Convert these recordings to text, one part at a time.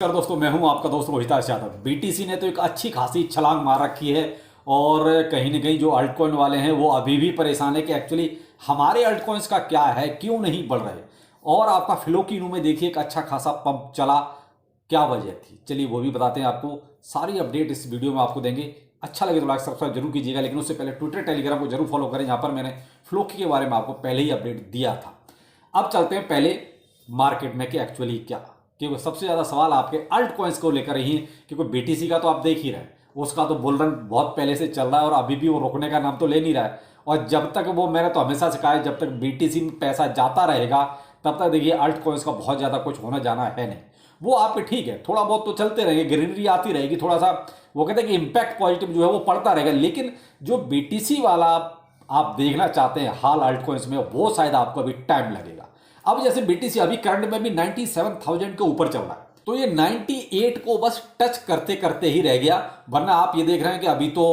नमस्कार दोस्तों, मैं हूं आपका दोस्त रोहित यादव। बीटीसी ने तो एक अच्छी खासी छलांग मार रखी है और कहीं ना कहीं जो अल्ट कॉइन वाले हैं वो अभी भी परेशान है कि एक्चुअली हमारे अल्ट कॉइन्स का क्या है, क्यों नहीं बढ़ रहे। और आपका फ्लोकिनो में देखिए एक अच्छा खासा पंप चला, क्या वजह थी, चलिए वो भी बताते हैं आपको। सारी अपडेट इस वीडियो में आपको देंगे। अच्छा लगे तो लाइक सब्सक्राइब जरूर कीजिएगा, लेकिन उससे पहले ट्विटर टेलीग्राम को जरूर फॉलो करें, जहाँ पर मैंने फ्लोकी के बारे में आपको पहले ही अपडेट दिया था। अब चलते हैं पहले मार्केट में कि एक्चुअली क्या, क्योंकि सबसे ज़्यादा सवाल आपके अल्ट कॉइन्स को लेकर ही है। क्योंकि बीटीसी का तो आप देख ही रहे हैं, उसका तो बुल रन बहुत पहले से चल रहा है और अभी भी वो रुकने का नाम तो ले नहीं रहा है। और जब तक वो, मैंने तो हमेशा से कहा है, जब तक बीटीसी में पैसा जाता रहेगा तब तक देखिए अल्ट कॉइन्स का बहुत ज़्यादा कुछ होना जाना है नहीं। वो आपके ठीक है, थोड़ा बहुत तो चलते रहेंगे, ग्रीनरी आती रहेगी, थोड़ा सा वो कहते हैं कि इम्पैक्ट पॉजिटिव जो है वो पड़ता रहेगा। लेकिन जो बीटीसी वाला आप देखना चाहते हैं हाल अल्ट कॉइन्स में, वो शायद आपको अभी टाइम लगेगा। अब जैसे बीटीसी अभी करंट में भी 97,000 के ऊपर चल रहा है, तो ये 98 को बस टच करते करते ही रह गया। वरना आप ये देख रहे हैं कि अभी तो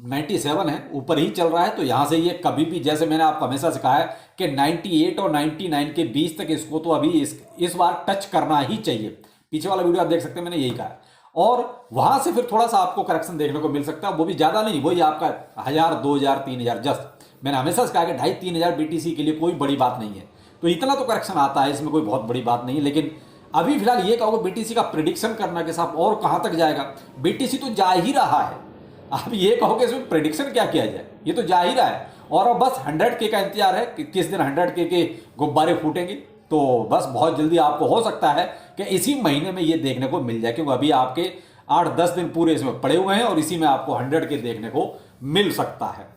97 है, ऊपर ही चल रहा है। तो यहां से ये कभी भी, जैसे मैंने आपको हमेशा से कहा है कि 98 और 99 के बीच तक इसको तो अभी इस बार टच करना ही चाहिए। पीछे वाला वीडियो आप देख सकते हैं, मैंने यही कहा है। और वहां से फिर थोड़ा सा आपको करेक्शन देखने को मिल सकता है, वो भी ज्यादा नहीं, वही आपका 1000, 2000, 3000 जस्ट। मैंने हमेशा से कहा कि 2,500-3,000 बीटीसी के लिए कोई बड़ी बात नहीं है, तो इतना तो करेक्शन आता है, इसमें कोई बहुत बड़ी बात नहीं है। लेकिन अभी फिलहाल ये कहोगे बीटीसी का प्रिडिक्शन करना के साथ और कहां तक जाएगा, बीटीसी तो जा ही रहा है। आप ये कहोगे इसमें प्रिडिक्शन क्या किया जाए, ये तो जा ही रहा है। और अब बस 100K का इंतजार है कि किस दिन 100K के गुब्बारे फूटेंगे। तो बस बहुत जल्दी आपको हो सकता है कि इसी महीने में ये देखने को मिल जाए, क्योंकि अभी आपके 8-10 दिन पूरे इसमें पड़े हुए हैं और इसी में आपको 100K देखने को मिल सकता है।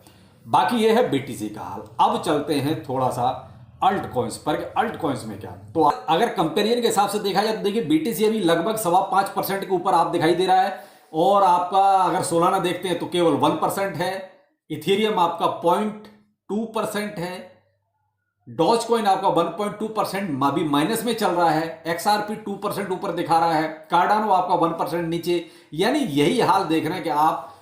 बाकी ये है बीटीसी का हाल। अब चलते हैं थोड़ा सा अल्ट कॉइन्स पर। अल्ट कॉइन्स में क्या, तो अगर कंपेरिजन के हिसाब से देखा जाए तो देखिए बीटीसी अभी लगभग 5.25% के ऊपर आप दिखाई दे रहा है। और आपका अगर सोलाना देखते हैं तो केवल 1% है। इथेरियम आपका 0.2% है। डॉज कॉइन आपका 1.2% अभी माइनस में चल रहा है। एक्सआरपी 2% ऊपर दिखा रहा है। कार्डानो आपका 1% नीचे। यानी यही हाल देख रहे हैं कि आप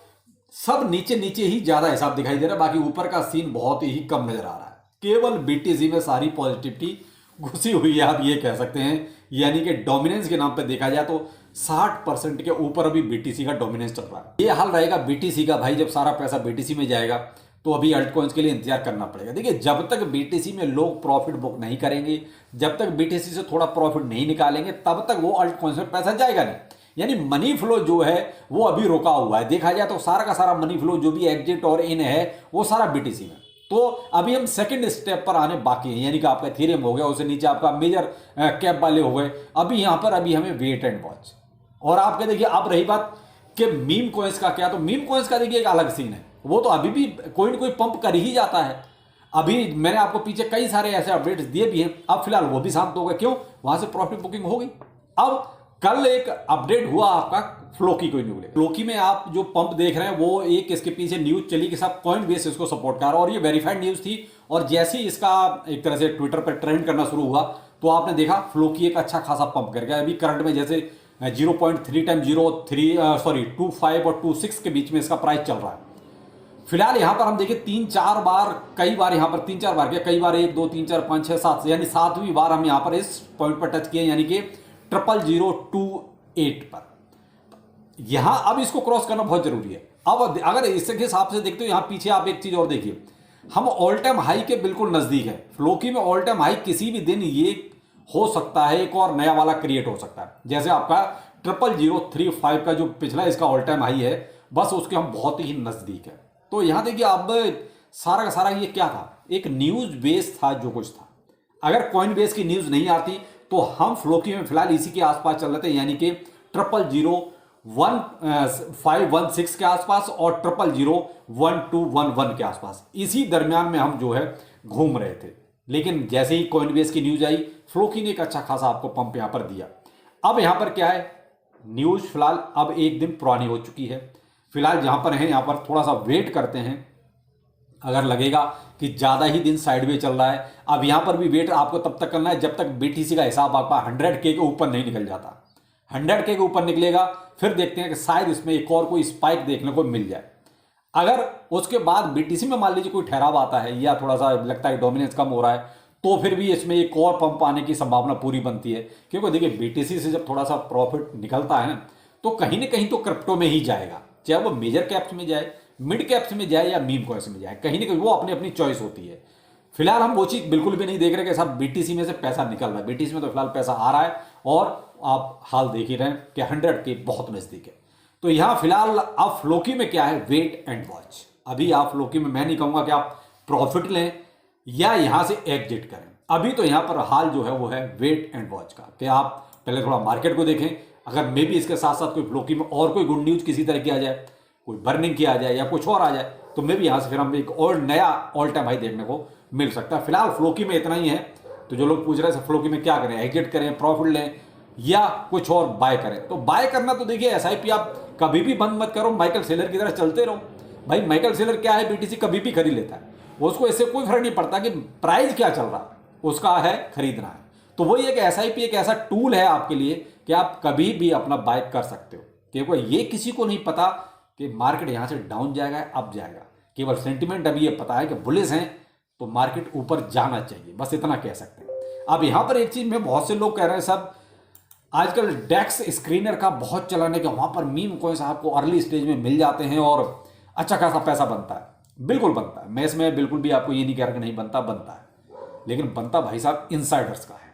सब नीचे नीचे ही ज्यादा हिसाब दिखाई दे रहा है, बाकी ऊपर का सीन बहुत ही कम नजर आ रहा है। केवल बीटीसी में सारी पॉजिटिविटी घुसी हुई है, आप ये कह सकते हैं। यानी कि डोमिनेंस के नाम पे देखा जाए तो 60% के ऊपर अभी बीटीसी का डोमिनेंस चल रहा है। ये हाल रहेगा बीटीसी का भाई, जब सारा पैसा बीटीसी में जाएगा तो अभी अल्ट कॉइन्स के लिए इंतजार करना पड़ेगा। देखिए जब तक बीटीसी में लोग प्रॉफिट बुक नहीं करेंगे, जब तक बीटीसी से थोड़ा प्रॉफिट नहीं निकालेंगे, तब तक वो अल्ट कॉइन्स में पैसा जाएगा नहीं। यानी मनी फ्लो जो है वो अभी रुका हुआ है। देखा जाए तो सारा का सारा मनी फ्लो जो भी एग्जिट और इन है वो सारा बीटीसी में। तो अभी हम सेकंड स्टेप पर आने बाकी हैं, यानी कि आपका इथेरियम हो गया, उससे नीचे आपका मेजर कैप वाले हो गए। अभी यहां पर अभी हमें वेट एंड वॉच। और आपके देखिए अब रही बात कि मीम कॉइन्स का क्या, तो मीम कॉइन्स का देखिए एक अलग सीन है। वो तो अभी भी कोई ना कोई पंप कर ही जाता है। अभी मैंने आपको पीछे कई सारे ऐसे अपडेट्स दिए भी हैं, अब फिलहाल वो भी शांत हो गए। क्यों? वहां से प्रॉफिट बुकिंग हो गई। अब कल एक अपडेट हुआ आपका फ्लोकी को न्यूज। फ्लोकी में आप जो पंप देख रहे हैं वो एक इसके पीछे न्यूज चली कि सब कॉइन बेस इसको सपोर्ट कर रहा है, और ये वेरीफाइड न्यूज थी। और जैसे ही इसका एक तरह से ट्विटर पर ट्रेंड करना शुरू हुआ तो आपने देखा फ्लोकी एक अच्छा खासा पंप कर गया। अभी करंट में जैसे 0.3 टाइम 25 और 26 के बीच में इसका प्राइस चल रहा है। फिलहाल यहां पर हम देखिए 3-4 बार, कई बार यहां पर 3-4 बार किया, कई बार 1 2 3 4 5 6 7, यानी 7वीं बार हम यहां पर इस पॉइंट पर टच किए, यानी कि 00028 पर। यहां अब इसको क्रॉस करना बहुत जरूरी है। अब अगर इसके हिसाब से देखते हो, यहां पीछे आप एक चीज और देखिए, हम ऑल टाइम हाई के बिल्कुल नजदीक है। फ्लोकी में ऑल टाइम हाई किसी भी दिन ये हो सकता है, एक और नया वाला क्रिएट हो सकता है। जैसे आपका 00035 का जो पिछला इसका ऑल टाइम हाई है, बस उसके हम बहुत ही नजदीक है। तो यहां देखिए अब सारा का सारा ये क्या था, एक न्यूज बेस था जो कुछ था। अगर कॉइन बेस की न्यूज नहीं आती तो हम फ्लोकी में फिलहाल इसी के आसपास चल रहे थे, यानी कि 0001516 के आसपास और 0001211 के आसपास, इसी दरमियान में हम जो है घूम रहे थे। लेकिन जैसे ही कॉइन बेस की न्यूज आई, फ्लोकी ने एक अच्छा खासा आपको पंप यहां पर दिया। अब यहां पर क्या है, न्यूज फिलहाल अब एक दिन पुरानी हो चुकी है। फिलहाल जहां पर है, यहां पर थोड़ा सा वेट करते हैं। अगर लगेगा कि ज्यादा ही दिन साइडवे चल रहा है, अब यहां पर भी वेट आपको तब तक करना है जब तक बीटीसी का हिसाब आपका 100K के ऊपर नहीं निकल जाता। 100K के ऊपर निकलेगा, फिर देखते हैं कि शायद इसमें एक और कोई स्पाइक देखने को मिल जाए। अगर उसके बाद बीटीसी में मान लीजिए कोई ठहराव आता है या थोड़ा सा लगता है डोमिनेंस कम हो रहा है, तो फिर भी इसमें एक और पंप आने की संभावना पूरी बनती है, क्योंकि देखिए बीटीसी से जब थोड़ा सा प्रॉफिट निकलता है ना, तो कहीं ना कहीं तो क्रिप्टो में ही जाएगा, चाहे वो मेजर कैप्स में जाए, मिड कैप्स में जाए या मीम कॉइन्स में जाए, कहीं ना कहीं वो अपनी अपनी चॉइस होती है। फिलहाल हम वो चीज बिल्कुल भी नहीं देख रहे कि साहब बीटीसी में से पैसा निकल रहा है। बीटीसी में तो फिलहाल पैसा आ रहा है और आप हाल देख ही रहे हैं कि 100 के बहुत नजदीक है। तो यहां फिलहाल आप फ्लोकी में क्या है, वेट एंड वॉच। अभी आप फ्लोकी में मैं नहीं कहूंगा कि आप प्रॉफिट लें या यहां से एग्जिट करें। अभी तो यहां पर हाल जो है वो है वेट एंड वॉच का, कि आप पहले थोड़ा मार्केट को देखें। अगर मे भी इसके साथ साथ कोई फ्लोकी में और कोई गुड न्यूज किसी तरह की आ जाए, कोई बर्निंग की आ जाए या कुछ और आ जाए, तो मे भी यहां से फिर हम एक और नया ऑल टाइम हाई देखने को मिल सकता है। फिलहाल फ्लोकी में इतना ही है। तो जो लोग पूछ रहे हैं फ्लोकी में क्या करें, एग्जिट करें, प्रॉफिट लें या कुछ और बाय करें, तो बाय करना तो देखिए एसआईपी आप कभी भी बंद मत करो, माइकल सेलर की तरह चलते रहो। भाई माइकल सेलर क्या है, बीटीसी कभी भी खरीद लेता है, उसको इससे कोई फर्क नहीं पड़ता कि प्राइस क्या चल रहा है, उसका है खरीदना है। तो वही एक एसआईपी एक ऐसा टूल है आपके लिए कि आप कभी भी अपना बाय कर सकते हो, क्योंकि ये किसी को नहीं पता कि मार्केट यहां से डाउन जाएगा अप जाएगा। केवल सेंटिमेंट अभी ये पता है कि बुलिश हैं तो मार्केट ऊपर जाना चाहिए, बस इतना कह सकते हैं। अब यहां पर एक चीज में बहुत से लोग कह रहे हैं सब आजकल डेक्स स्क्रीनर का बहुत चलन है कि वहां पर मीम कॉइन्स आपको अर्ली स्टेज में मिल जाते हैं और अच्छा खासा पैसा बनता है। बिल्कुल बनता है, मैं इसमें बिल्कुल भी आपको ये नहीं कह रहा कि नहीं बनता, बनता है। लेकिन बनता भाई साहब इनसाइडर्स का है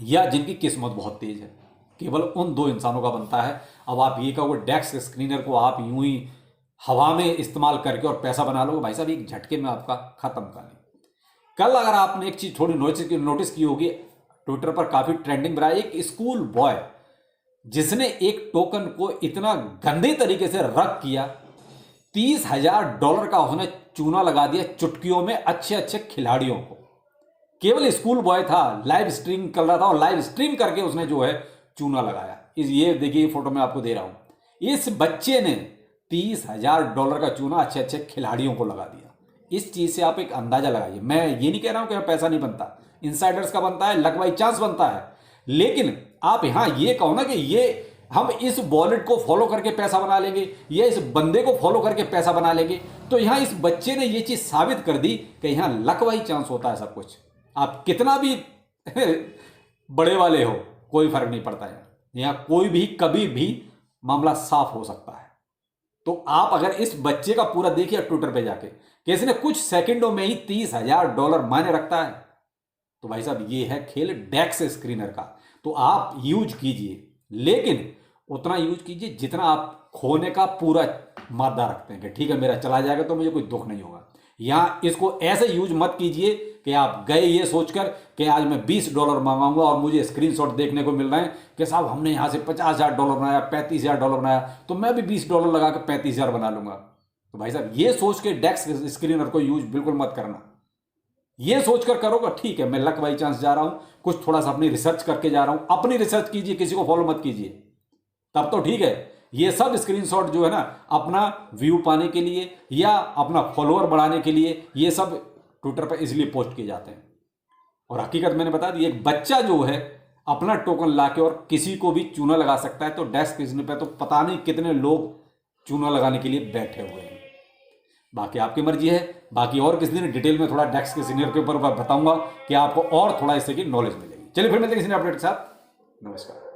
या जिनकी किस्मत बहुत तेज है, केवल उन दो इंसानों का बनता है। अब आप ये कहोगे डेक्स स्क्रीनर को आप यूं ही हवा में इस्तेमाल करके और पैसा बना लोगे, भाई साहब एक झटके में आपका खत्म कर लें। कल अगर आपने एक चीज थोड़ी नोटिस की होगी, ट्विटर पर काफी ट्रेंडिंग रहा, एक स्कूल बॉय जिसने एक टोकन को इतना गंदे तरीके से रख किया, $30,000 का उसने चूना लगा दिया चुटकियों में अच्छे अच्छे खिलाड़ियों को। केवल स्कूल बॉय था, लाइव स्ट्रीम कर रहा था और लाइव स्ट्रीम करके उसने जो है चूना लगाया। ये देखिए फोटो मैं आपको दे रहा हूं, इस बच्चे ने $30,000 का चूना अच्छे अच्छे खिलाड़ियों को लगा दिया। इस चीज से आप एक अंदाजा लगाइए। मैं ये नहीं कह रहा हूं कि पैसा नहीं बनता, इनसाइडर्स का बनता है, लक बाई चांस बनता है, लेकिन आप यहां ये कहो ना कि ये हम इस वॉलेट को फॉलो करके पैसा बना लेंगे या इस बंदे को फॉलो करके पैसा बना लेंगे, तो यहां इस बच्चे ने ये चीज साबित कर दी कि यहां लक बाई चांस होता है सब कुछ। आप कितना भी बड़े वाले हो कोई फर्क नहीं पड़ता है, यहां कोई भी कभी भी मामला साफ हो सकता है। तो आप अगर इस बच्चे का पूरा देखिए ट्विटर पे जाके कि इसने कुछ सेकंडों में ही $30,000 मायने रखता है, तो भाई साहब ये है खेल डेक्स स्क्रीनर का। तो आप यूज कीजिए, लेकिन उतना यूज कीजिए जितना आप खोने का पूरा मादा रखते हैं कि ठीक है मेरा चला जाएगा तो मुझे कोई दुख नहीं होगा। यहां इसको ऐसे यूज मत कीजिए कि आप गए ये सोचकर कि आज मैं $20 मंगाऊंगा और मुझे स्क्रीनशॉट देखने को मिल रहे हैं कि साहब हमने यहां से $50,000 बनाया, $35,000 बनाया, तो मैं भी $20 लगा के 35,000 बना लूंगा। तो भाई साहब ये सोच के डेक्स स्क्रीनर को यूज बिल्कुल मत करना। ये सोचकर करोगे ठीक है मैं लक बाई चांस जा रहा हूं, कुछ थोड़ा सा अपनी रिसर्च करके जा रहा हूं, अपनी रिसर्च कीजिए, किसी को फॉलो मत कीजिए, तब तो ठीक है। ये सब स्क्रीनशॉट जो है ना अपना व्यू पाने के लिए या अपना फॉलोअर बढ़ाने के लिए ये सब ट्विटर पर इसलिए पोस्ट किए जाते हैं। और हकीकत मैंने बता दी, एक बच्चा जो है अपना टोकन लाके और किसी को भी चूना लगा सकता है, तो डेस्क किसने पे तो पता नहीं कितने लोग चूना लगाने के लिए बैठे हुए हैं। बाकी आपकी मर्जी है। बाकी और किसी दिन डिटेल में थोड़ा डेक्स के सीनियर के ऊपर बताऊंगा कि आपको और थोड़ा इससे की नॉलेज मिलेगी। चलिए फिर मिलते हैं किसी अपडेट के साथ। नमस्कार।